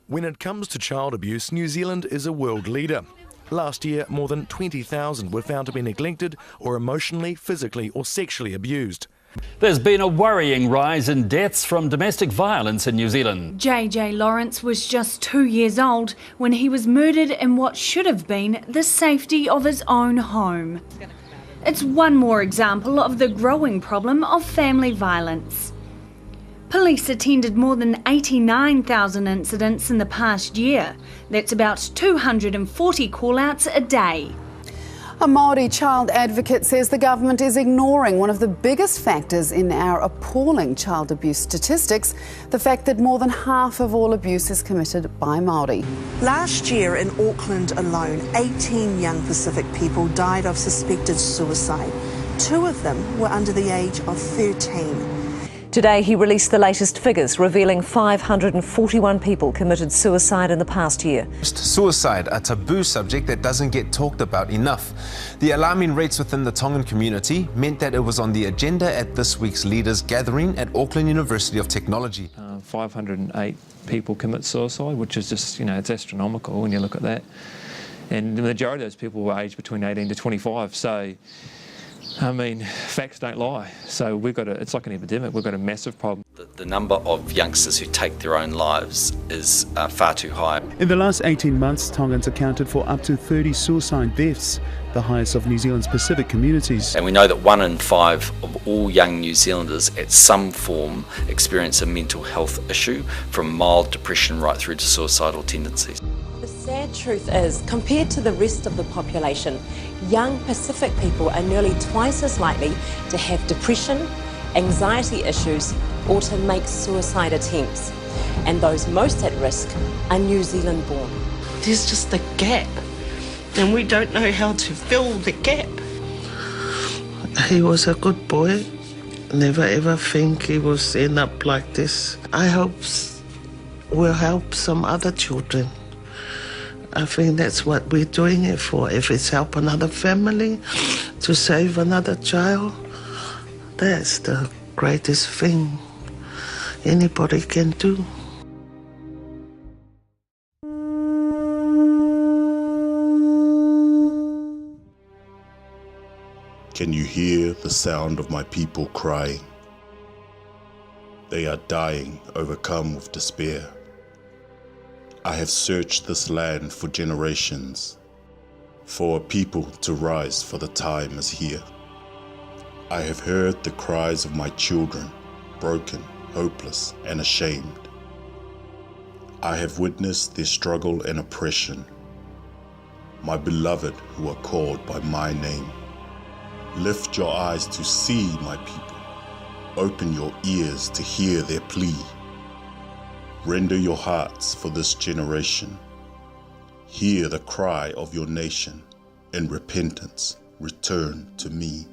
When it comes to child abuse, New Zealand is a world leader. Last year, more than 20,000 were found to be neglected or emotionally, physically or sexually abused. There's been a worrying rise in deaths from domestic violence in New Zealand. JJ Lawrence was just 2 years old when he was murdered in what should have been the safety of his own home. It's one more example of the growing problem of family violence. Police attended more than 89,000 incidents in the past year. That's about 240 call-outs a day. A Māori child advocate says the government is ignoring one of the biggest factors in our appalling child abuse statistics, the fact that more than half of all abuse is committed by Māori. Last year in Auckland alone, 18 young Pacific people died of suspected suicide. 2 of them were under the age of 13. Today he released the latest figures, revealing 541 people committed suicide in the past year. Suicide, a taboo subject that doesn't get talked about enough. The alarming rates within the Tongan community meant that it was on the agenda at this week's leaders gathering at Auckland University of Technology. 508 people commit suicide, which is just, it's astronomical when you look at that. And the majority of those people were aged between 18 to 25, so facts don't lie. So it's like an epidemic. We've got a massive problem. The number of youngsters who take their own lives is far too high. In the last 18 months, Tongans accounted for up to 30 suicide deaths, the highest of New Zealand's Pacific communities. And we know that 1 in 5 of all young New Zealanders at some form experience a mental health issue, from mild depression right through to suicidal tendencies. The sad truth is, compared to the rest of the population, young Pacific people are nearly twice as likely to have depression, anxiety issues, or to make suicide attempts. And those most at risk are New Zealand born. There's just a gap, and we don't know how to fill the gap. He was a good boy. Never ever think he was end up like this. I hope we'll help some other children. I think that's what we're doing it for. If it's help another family to save another child, that's the greatest thing anybody can do. Can you hear the sound of my people crying? They are dying, overcome with despair. I have searched this land for generations, for a people to rise, for the time is here. I have heard the cries of my children, broken, hopeless, and ashamed. I have witnessed their struggle and oppression. My beloved who are called by my name. Lift your eyes to see my people. Open your ears to hear their plea. Render your hearts for this generation. Hear the cry of your nation. In repentance, return to me.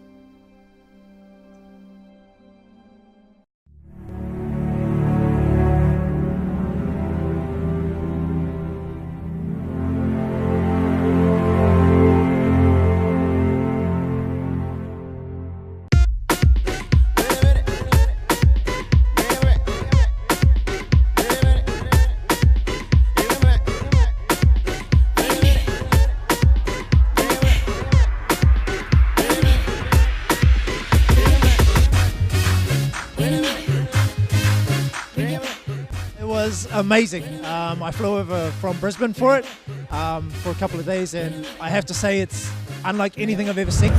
Amazing. I flew over from Brisbane for it for a couple of days, and I have to say it's unlike anything I've ever seen.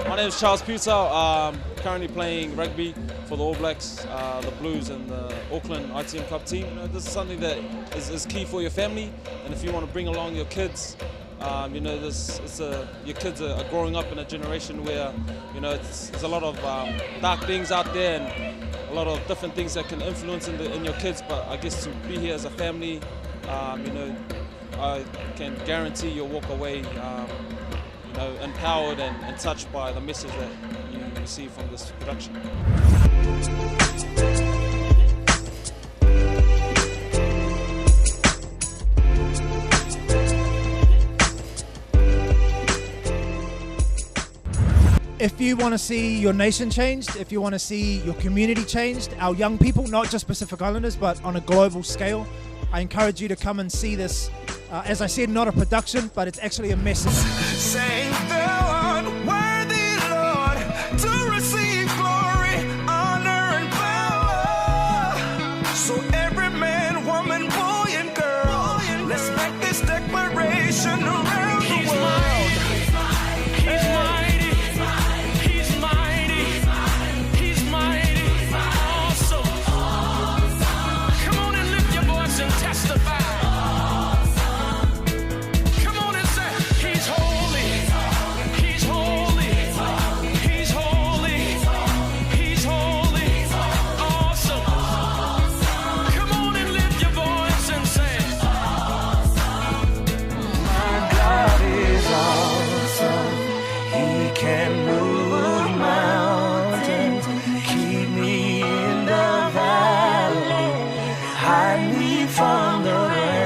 My name is Charles Puta. Currently playing rugby for the All Blacks, the Blues and the Auckland ITM Club team. This is something that is key for your family, and if you want to bring along your kids, your kids are growing up in a generation where, there's a lot of dark things out there and a lot of different things that can influence in your kids. But I guess to be here as a family, I can guarantee you'll walk away, empowered and touched by the message that you receive from this production. If you want to see your nation changed, if you want to see your community changed, our young people, not just Pacific Islanders, but on a global scale, I encourage you to come and see this. As I said, not a production, but it's actually a message. Sing the one worthy, Lord, to receive glory, honor, and power. So every man, woman, boy, and girl, let's make this declaration around the world. He's mighty. He's mighty. He's mighty. Awesome. Come on and lift your voice and testify. From the rain.